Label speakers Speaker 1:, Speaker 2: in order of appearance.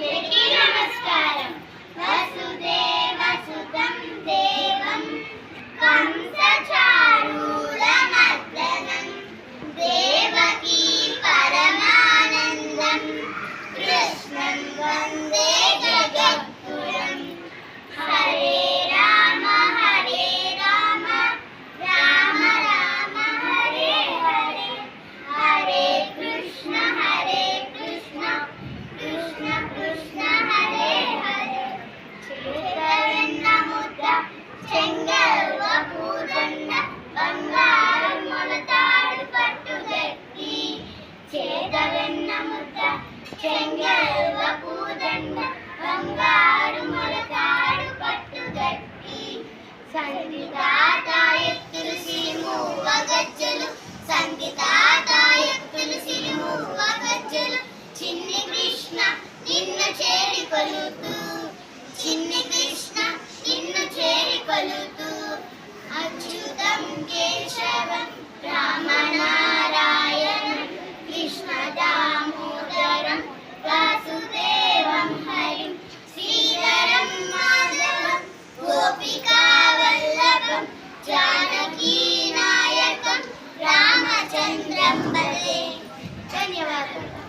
Speaker 1: అందరికీ నమస్కారం. వసుదేవసుతం దేవం కంసచారూరమర్దనం దేవకీ పరమానందం కృష్ణం వందే జగద్గురుం. హరే రామ హరే రామ రామ రామ హరే హరే హరే కృష్ణ కృష్ణ కృష్ణ హరే హరే. చేతవెన్న ముద్ద చెంగల్వ పూదండ బంగారు మొలతాడు పట్టుగట్టి. చేతవెన్న ముద్ద చెంగల్వ పూదండ బంగారు మొలతాడు పట్టుగట్టి. సంగీతాత ఎత్తులు సిరిమూవ గజ్జలు సంగీతాత ఎత్తులు సిరిమూవ గజ్జలు. చిన్ని కృష్ణ నిన్ను చేరి కొలుతూ చిన్ని కృష్ణ నిన్ను చేరి కొలుతూ. అచ్యుతం కేశవం రామనారాయణం కృష్ణ దామోదరం వాసుదేవం హరిం శ్రీధరం మాధవం గోపికా వల్లభం జానకీ నాయకం రామచంద్రం భజే. ధన్యవాదాలు.